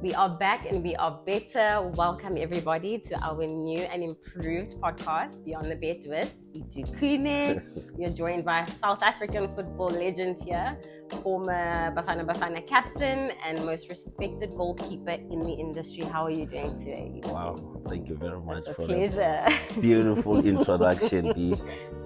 We are back and we are better. Welcome everybody to our new and improved podcast, Beyond the Bet with Itu Khune. You're joined by South African football legend here, former Bafana Bafana captain and most respected goalkeeper in the industry. How are you doing today? Wow, thank you very much for pleasure. that beautiful introduction, B.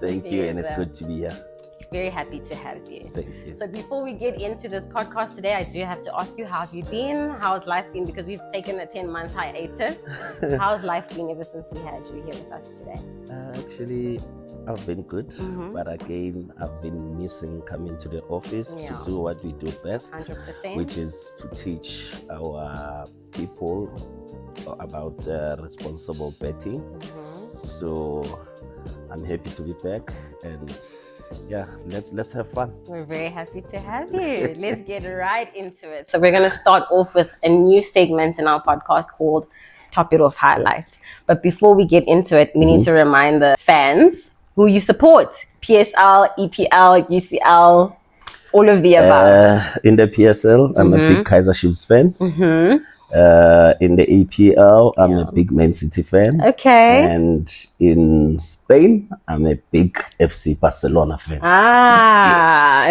Thank you, and it's good to be here. Very happy to have you. Thank you. So before we get into this podcast today, I do have to ask you, how have you been? How's life been? Because we've taken a 10-month hiatus. How's life been ever since we had you here with us today? Actually, I've been good, but again, I've been missing coming to the office to do what we do best, 100%. which is to teach our people about responsible betting. So I'm happy to be back, and yeah, let's have fun. We're very happy to have you. Let's get right into it. So we're going to start off with a new segment in our podcast called Top It Off Highlights. But before we get into it, we need to remind the fans who you support. PSL, EPL, UCL, all of the above. In the PSL, I'm a big Kaizer Chiefs fan. In the EPL, I'm a big Man City fan. Okay. And in Spain, I'm a big FC Barcelona fan.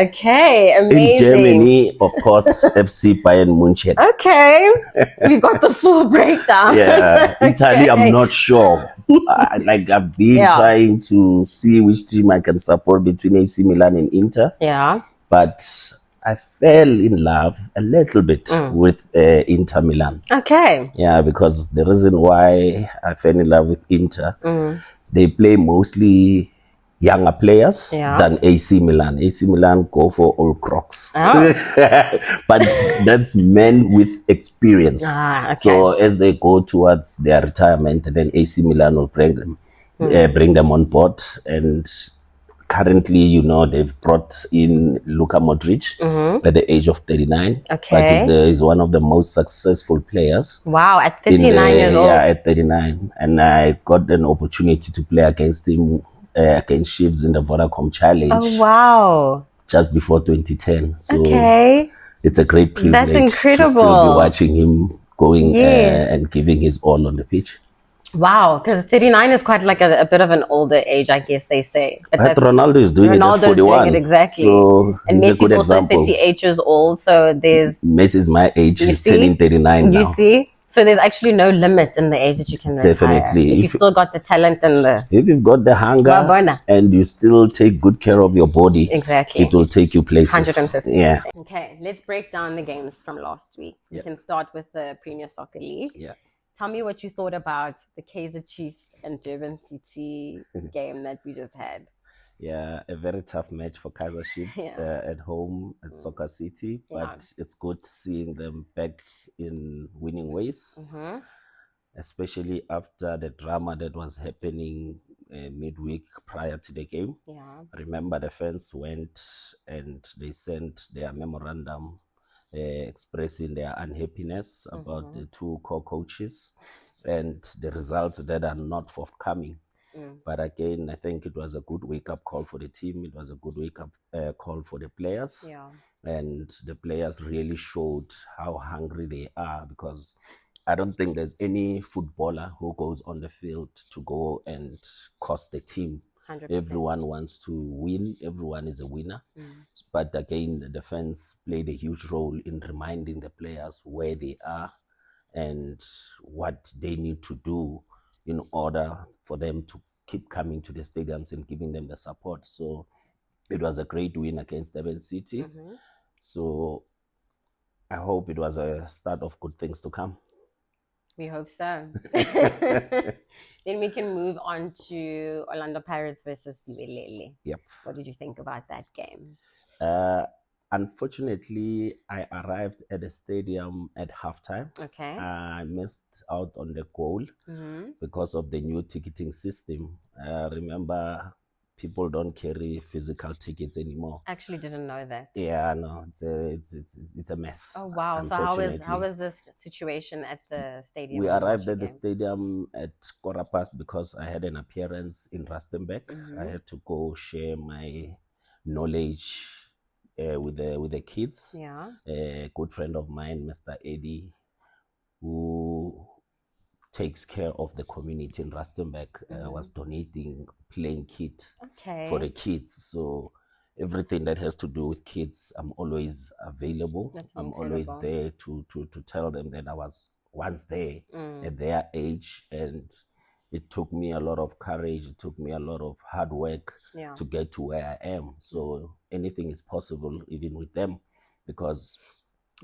Okay. Amazing. In Germany, of course, FC Bayern Munich. Okay. We got the full breakdown. Yeah. Italy, I'm not sure. I've been trying to see which team I can support between AC Milan and Inter. Yeah. But I fell in love a little bit with Inter Milan. Okay. Yeah, because the reason why I fell in love with Inter, they play mostly younger players than AC Milan. AC Milan go for old crocs. But that's men with experience. Okay. So as they go towards their retirement, then AC Milan will bring them on board. And currently, they've brought in Luka Modric at the age of 39. Okay. But he's one of the most successful players. Wow, at 39 years old. Yeah, at 39. And I got an opportunity to play against him, against Chiefs in the Vodacom Challenge. Oh, wow. Just before 2010. So it's a great privilege. That's incredible. To still be watching him going and giving his all on the pitch. Wow, because 39 is quite like a bit of an older age, I guess they say. But Ronaldo is doing it at 41. Doing it, exactly. So and Messi's also 38 years old, so there's... Messi's my age, he's turning 39 now. You see? So there's actually no limit in the age that you can retire. Definitely. If you've still got the talent and the... If you've got the hunger and you still take good care of your body, exactly, it will take you places. 150%. Yeah. Okay, let's break down the games from last week. We can start with the Premier Soccer League. Yeah. Tell me what you thought about the Kaizer Chiefs and Durban City game that we just had. Yeah, a very tough match for Kaizer Chiefs at home at Soccer City, but it's good seeing them back in winning ways, especially after the drama that was happening midweek prior to the game. Yeah. Remember, the fans went and they sent their memorandum expressing their unhappiness about the two co-coaches and the results that are not forthcoming. But again, I think it was a good wake-up call for the team. It was a good wake-up call for the players. Yeah. And the players really showed how hungry they are, because I don't think there's any footballer who goes on the field to go and cost the team. 100%. Everyone wants to win. Everyone is a winner. But again, the fans played a huge role in reminding the players where they are and what they need to do in order for them to keep coming to the stadiums and giving them the support. So it was a great win against Durban City. So I hope it was a start of good things to come. We hope so. Then we can move on to Orlando Pirates versus Zimbabwe. Yep. What did you think about that game? Unfortunately, I arrived at the stadium at halftime. Okay. I missed out on the goal because of the new ticketing system. Remember, people don't carry physical tickets anymore. Actually didn't know that. Yeah, no, it's a mess. Oh wow! So how was this situation at the stadium? We arrived at the stadium at 1:15 because I had an appearance in Rustenburg. I had to go share my knowledge with the kids. Yeah. A good friend of mine, Mr. Eddie, takes care of the community in Rustenburg. Was donating playing kit for the kids. So everything that has to do with kids, I'm always available. I'm always there to tell them that I was once there at their age, and it took me a lot of courage. It took me a lot of hard work to get to where I am. So anything is possible, even with them, because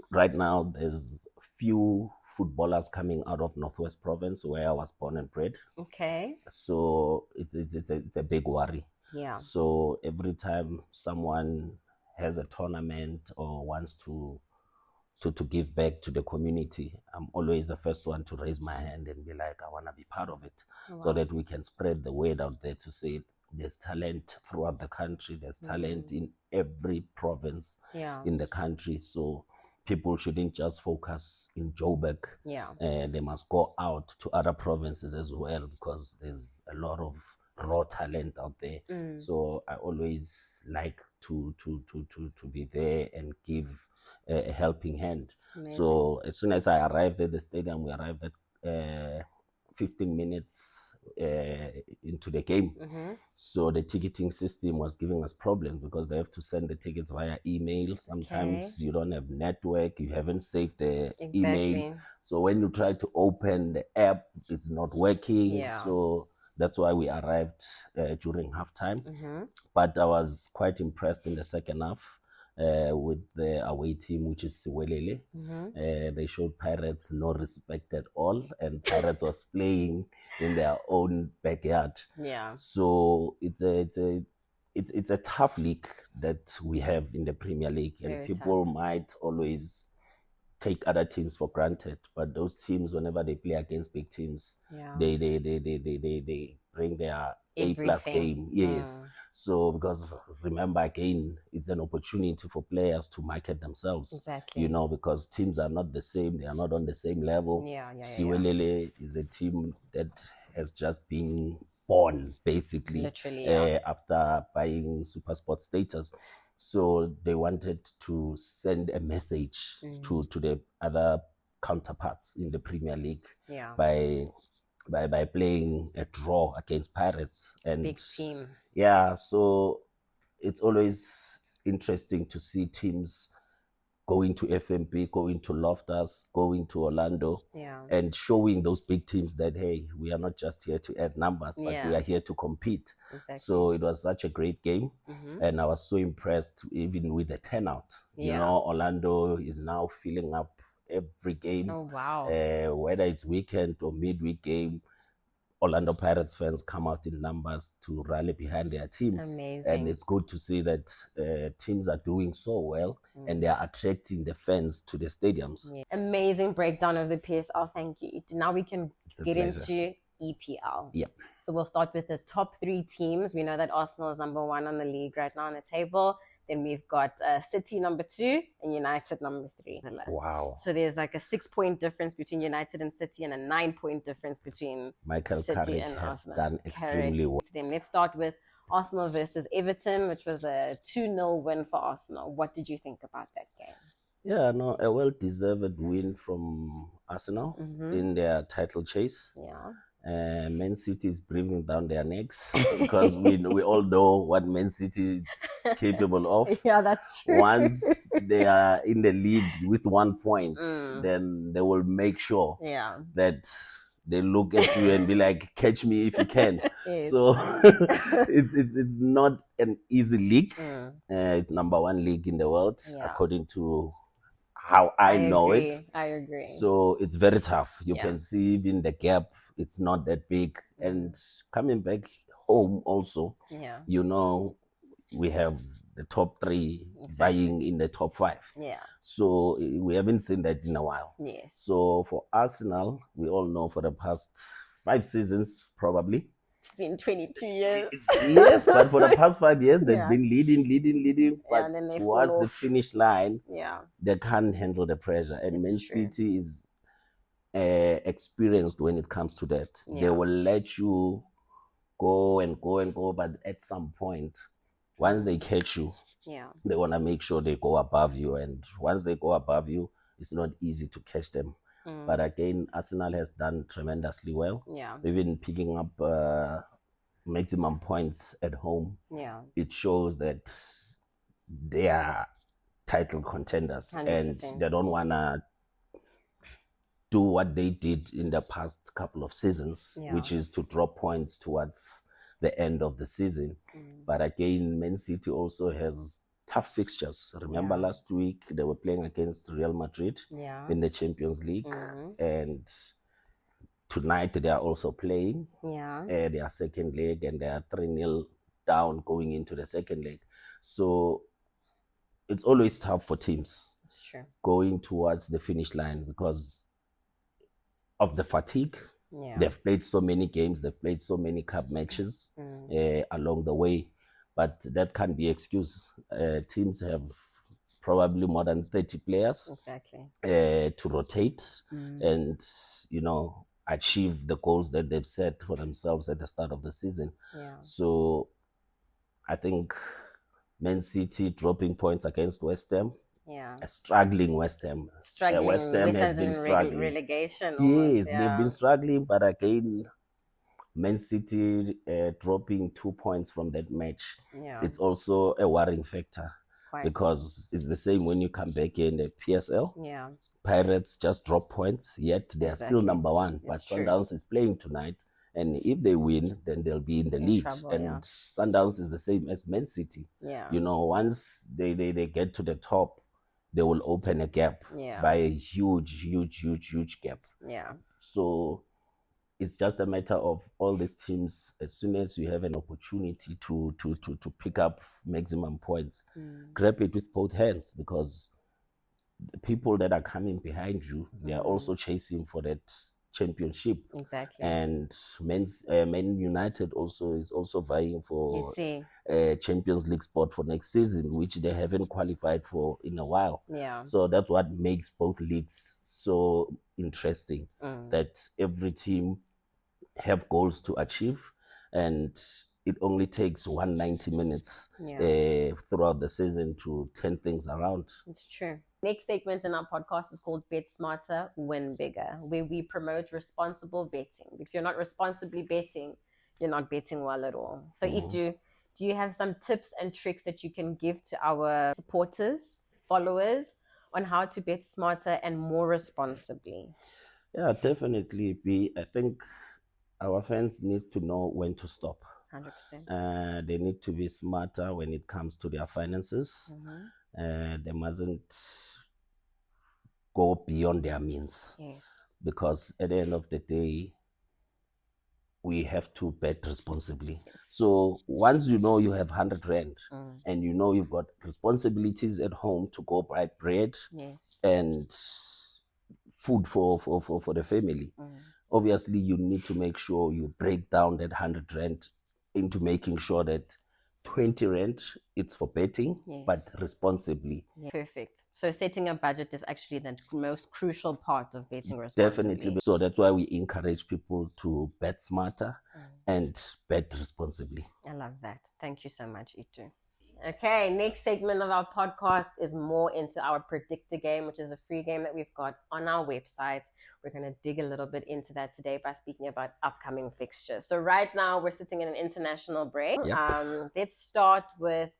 right now there's few footballers coming out of Northwest Province, where I was born and bred. Okay. So it's a big worry. Yeah. So every time someone has a tournament or wants to give back to the community, I'm always the first one to raise my hand and be like, I want to be part of it. So that we can spread the word out there to say there's talent throughout the country. There's talent in every province in the country. So people shouldn't just focus in Joburg. They must go out to other provinces as well, because there's a lot of raw talent out there. So I always like to be there and give a helping hand. Amazing. So as soon as I arrived at the stadium, we arrived at 15 minutes into the game. So the ticketing system was giving us problems, because they have to send the tickets via email. Sometimes you don't have network, you haven't saved the email. So when you try to open the app, it's not working. So that's why we arrived during halftime. But I was quite impressed in the second half with the away team, which is Siwelele. They showed Pirates no respect at all, and Pirates was playing in their own backyard. So it's a tough league that we have in the Premier League, and very people tough. Might always take other teams for granted, but those teams, whenever they play against big teams, they bring their A+ game. Yes. So because remember, again, it's an opportunity for players to market themselves. You know, because teams are not the same, they are not on the same level. Siwelele is a team that has just been born, basically, after buying Super Sport status. So they wanted to send a message to the other counterparts in the Premier League by playing a draw against Pirates. And big team. So it's always interesting to see teams going to FMP, going to Loftus, going to Orlando, and showing those big teams that, hey, we are not just here to add numbers, but we are here to compete. So it was such a great game, and I was so impressed even with the turnout. You know, Orlando is now filling up every game. Oh, wow. Whether it's weekend or midweek game, Orlando Pirates fans come out in numbers to rally behind their team. Amazing. And it's good to see that teams are doing so well and they are attracting the fans to the stadiums. Amazing breakdown of the PSL. Thank you. Now we can get into EPL. So we'll start with the top 3 teams. We know that Arsenal is number 1 on the league right now on the table. Then we've got City number 2 and United number 3. Wow. So there's like a 6-point difference between United and City, and a 9-point difference between Michael City Carrick and has Arsenal. done extremely well. Let's start with Arsenal versus Everton, which was a 2-0 win for Arsenal. What did you think about that game? Yeah, no, a well-deserved win from Arsenal in their title chase. Man City is breathing down their necks because we all know what Man City is capable of. That's true. Once they are in the lead with 1 point, then they will make sure that they look at you and be like, catch me if you can. So it's not an easy league. It's number 1 league in the world, according to how I know agree. it. I agree. So it's very tough. You can see even the gap, it's not that big. And coming back home also, you know, we have the top 3 vying in the top 5. So we haven't seen that in a while. So for Arsenal, we all know for the past 5 seasons, probably. It's been 22 years. Yes, but for the past 5 years, they've been leading. But towards the finish line, they can't handle the pressure. And Man City is experienced when it comes to that. They will let you go and go, but at some point, once they catch you, they want to make sure they go above you. And once they go above you, it's not easy to catch them. But again, Arsenal has done tremendously well. Yeah. Even picking up maximum points at home. Yeah. It shows that they are title contenders 100%. and they don't want to do what they did in the past couple of seasons, which is to drop points towards the end of the season. But again, Man City also has tough fixtures. Remember last week they were playing against Real Madrid in the Champions League, and tonight they are also playing their second leg, and they are 3-0 down going into the second leg. So it's always tough for teams going towards the finish line because of the fatigue. They've played so many games, they've played so many cup matches along the way, but that can't be excuse. Teams have probably more than 30 players to rotate and, you know, achieve the goals that they've set for themselves at the start of the season. So I think Man City dropping points against West Ham, a struggling West Ham. West Ham has been struggling. Relegation. Yes, they've been struggling, but again, Man City dropping 2 points from that match. It's also a worrying factor because it's the same when you come back in the PSL. Pirates just drop points, yet they are still number one. But Sundowns is playing tonight, and if they win, then they'll be in the lead. And Sundowns is the same as Man City. You know, once they get to the top, they will open a gap by a huge gap. So it's just a matter of all these teams, as soon as you have an opportunity to pick up maximum points, grab it with both hands, because the people that are coming behind you, they are also chasing for that championship. And Man United also is also vying for a Champions League spot for next season, which they haven't qualified for in a while. So that's what makes both leagues so interesting, that every team have goals to achieve, and it only takes 190 minutes throughout the season to turn things around. It's true. Next segment in our podcast is called Bet Smarter, Win Bigger, where we promote responsible betting. If you're not responsibly betting, you're not betting well at all. So Itu, do you have some tips and tricks that you can give to our supporters, followers, on how to bet smarter and more responsibly? Yeah, definitely. I think our fans need to know when to stop. 100%. They need to be smarter when it comes to their finances. They mustn't go beyond their means. Because at the end of the day, we have to bet responsibly. So once you know you have 100 rand and you know you've got responsibilities at home to go buy bread and food for the family, obviously you need to make sure you break down that 100 rand into making sure that 20 rand it's for betting, but responsibly. Perfect. So setting a budget is actually the most crucial part of betting responsibly. Definitely. So that's why we encourage people to bet smarter and bet responsibly. I love that. Thank you so much, Itu. Okay, next segment of our podcast is more into our Predictor game, which is a free game that we've got on our website. We're going to dig a little bit into that today by speaking about upcoming fixtures. So right now we're sitting in an international break. Let's start with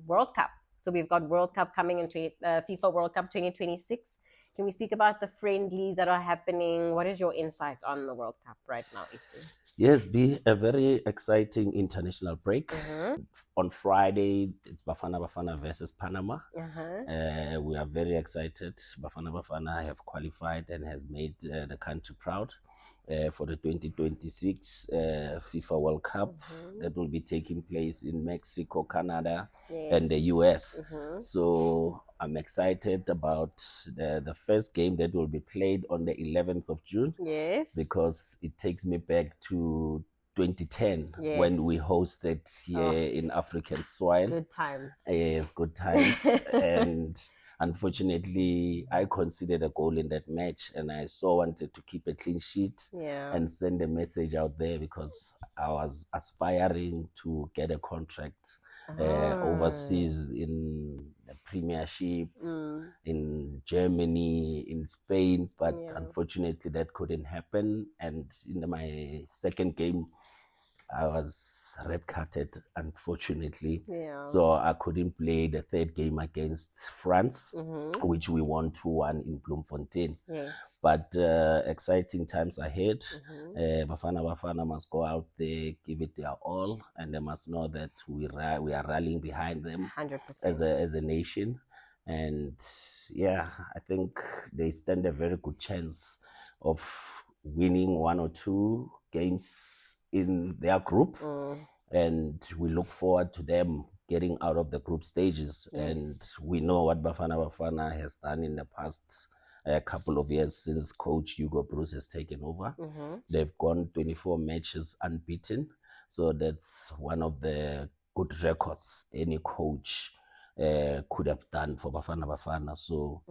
World Cup. So we've got World Cup coming into FIFA World Cup 2026. Can we speak about the friendlies that are happening? What is your insight on the World Cup right now, Itu? Yes, a very exciting international break. On Friday, it's Bafana Bafana versus Panama. We are very excited. Bafana Bafana have qualified and has made the country proud for the 2026 FIFA World Cup that will be taking place in Mexico, Canada, and the US. So I'm excited about the first game that will be played on the 11th of June. Because it takes me back to 2010 when we hosted here in African soil. Good times. Yes, good times. And unfortunately, I conceded a goal in that match, and I wanted to keep a clean sheet and send a message out there, because I was aspiring to get a contract overseas in the Premiership, in Germany, in Spain, but unfortunately that couldn't happen. And in my second game, I was red carded, unfortunately. So I couldn't play the third game against France, which we won 2-1 in Bloemfontein. But exciting times ahead. Bafana Bafana must go out there, give it their all, and they must know that we are rallying behind them 100%. as a nation. And yeah, I think they stand a very good chance of winning 1 or 2 games in their group. And we look forward to them getting out of the group stages. And we know what Bafana Bafana has done in the past couple of years since coach Hugo Bruce has taken over. They've gone 24 matches unbeaten. So that's one of the good records any coach could have done for Bafana Bafana. So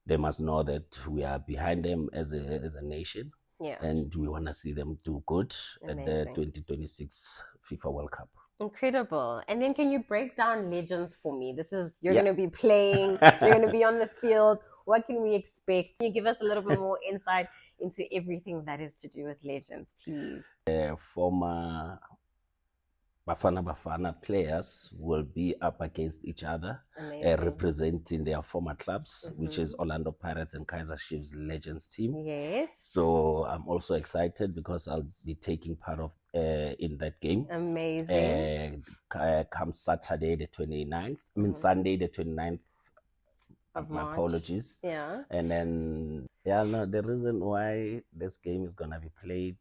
they must know that we are behind them as a nation. And we want to see them do good at the 2026 FIFA World Cup. Incredible. And then can you break down Legends for me? You're going to be playing, you're going to be on the field. What can we expect? Can you give us a little bit more insight into everything that is to do with Legends, please? Former Bafana Bafana players will be up against each other, representing their former clubs, which is Orlando Pirates and Kaizer Chiefs Legends team. So I'm also excited because I'll be taking part of in that game. Amazing. Come Saturday the 29th, Sunday the 29th. My apologies. And then, the reason why this game is going to be played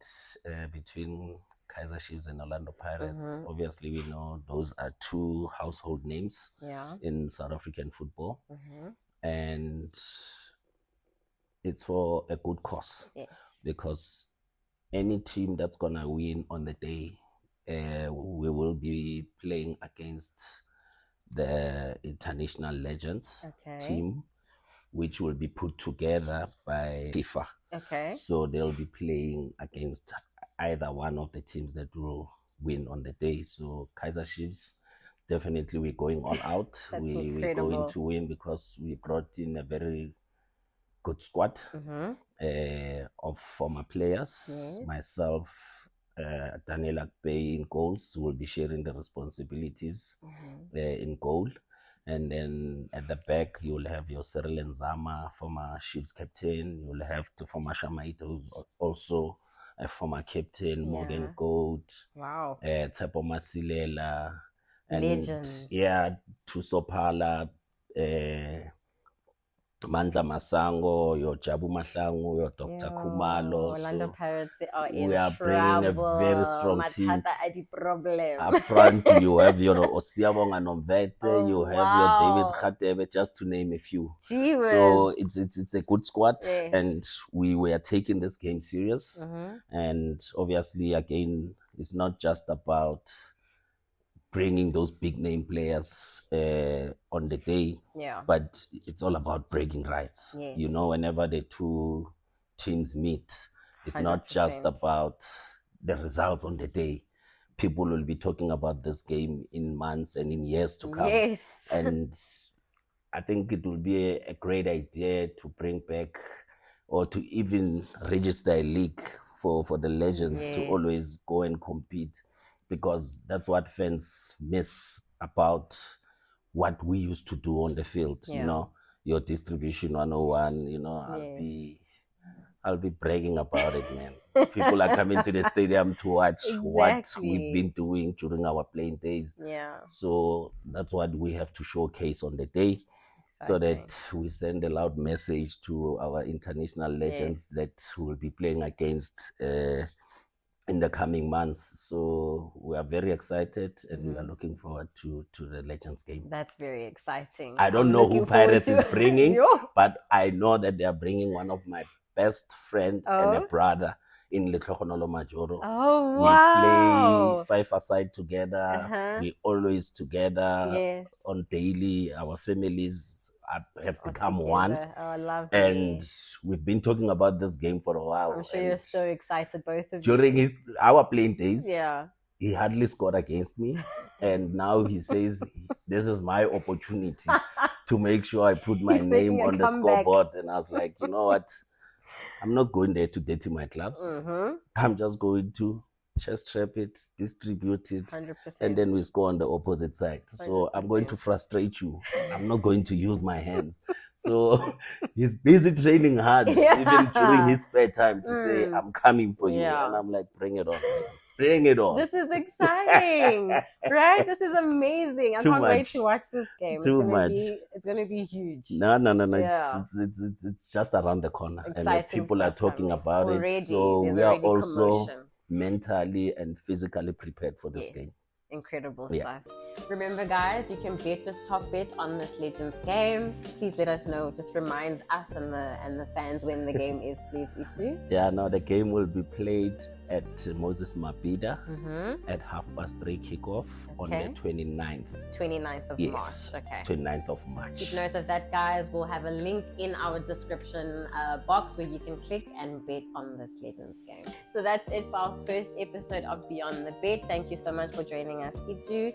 between Kaizer Chiefs and Orlando Pirates, obviously we know those are 2 household names in South African football. And it's for a good cause. Because any team that's going to win on the day, we will be playing against the International Legends team, which will be put together by FIFA. So they'll be playing against either one of the teams that will win on the day. So Kaizer Chiefs, definitely we're going all out. We're going to win because we brought in a very good squad of former players. Myself, Daniel Akbey in goals, will be sharing the responsibilities in goal. And then at the back, you'll have your Cyril Nzama, former Chiefs captain. You'll have the former Shamaito, who's also a former captain, Morgan Gold, Tsepo Masilela, and Legends. Tusopala, Mandla Masango, your Jabu Mahlangu, your Dr. Kumalo. Orlando Pirates, they are in we are trouble. bringing a very strong team. Problem. Up front, you have your Osiabonga Nomvete, you have your David Khatebe, just to name a few. So it's a good squad, and we were taking this game serious. And obviously, again, it's not just about bringing those big name players on the day, but it's all about breaking rights. You know, whenever the 2 teams meet, it's 100%. Not just about the results on the day. People will be talking about this game in months and in years to come. And I think it will be a great idea to bring back or to even register a league for the Legends to always go and compete. Because that's what fans miss about what we used to do on the field. You know, your distribution 101, you know, I'll be bragging about it, man. People are coming to the stadium to watch what we've been doing during our playing days. So that's what we have to showcase on the day. So that we send a loud message to our international legends that will be playing against in the coming months. So we are very excited and we are looking forward to the Legends game. That's very exciting. I don't know who Pirates is bringing, but I know that they are bringing one of my best friend and a brother in Letlogonolo Majoro. We play 5-a-side together. We always together on daily. Our families have become one. And we've been talking about this game for a while. I'm sure you're so excited, both of you. During our playing days, he hardly scored against me. And now he says, this is my opportunity to make sure I put my name on the scoreboard. And I was like, you know what? I'm not going there to dirty my gloves. I'm just going to chest trap it, distribute it, 100%. and then we score on the opposite side. So 100%. I'm going to frustrate you. I'm not going to use my hands. So he's busy training hard, even during his spare time, to say, I'm coming for you. And I'm like, bring it on. Bring it on. This is exciting, right? This is amazing. I can't wait to watch this game. It's gonna be huge. No. Yeah. It's just around the corner, and people are talking about it. So we are also mentally and physically prepared for this game. Incredible stuff. Remember, guys, you can bet with Top Bet on this Legends game. Please let us know. Just remind us and the fans when the game is, please, Itu. Yeah, no, the game will be played at Moses Mabhida at 3:30 kickoff on the 29th. 29th of March. Okay. 29th of March. Keep note of that, guys. We'll have a link in our description box where you can click and bet on this Legends game. So that's it for our first episode of Beyond the Bet. Thank you so much for joining us, Itu.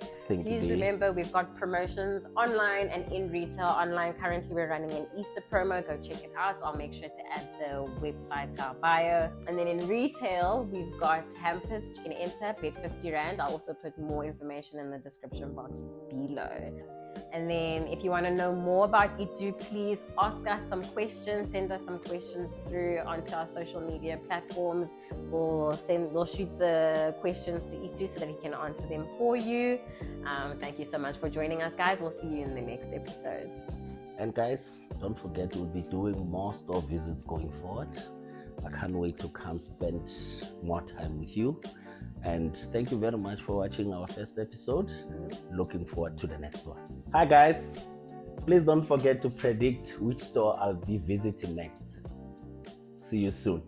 Please remember, we've got promotions online and in retail. Online, currently we're running an Easter promo. Go check it out. I'll make sure to add the website to our bio. And then in retail, we've got hampers which you can enter, bet 50 Rand. I'll also put more information in the description box below. And then if you want to know more about Itu, please ask us some questions, send us some questions through onto our social media platforms. We'll shoot the questions to Itu so that he can answer them for you. Thank you so much for joining us, guys. We'll see you in the next episode. And guys, don't forget, we'll be doing more store visits going forward. I can't wait to come spend more time with you. And thank you very much for watching our first episode. Looking forward to the next one. Hi guys, please don't forget to predict which store I'll be visiting next. See you soon.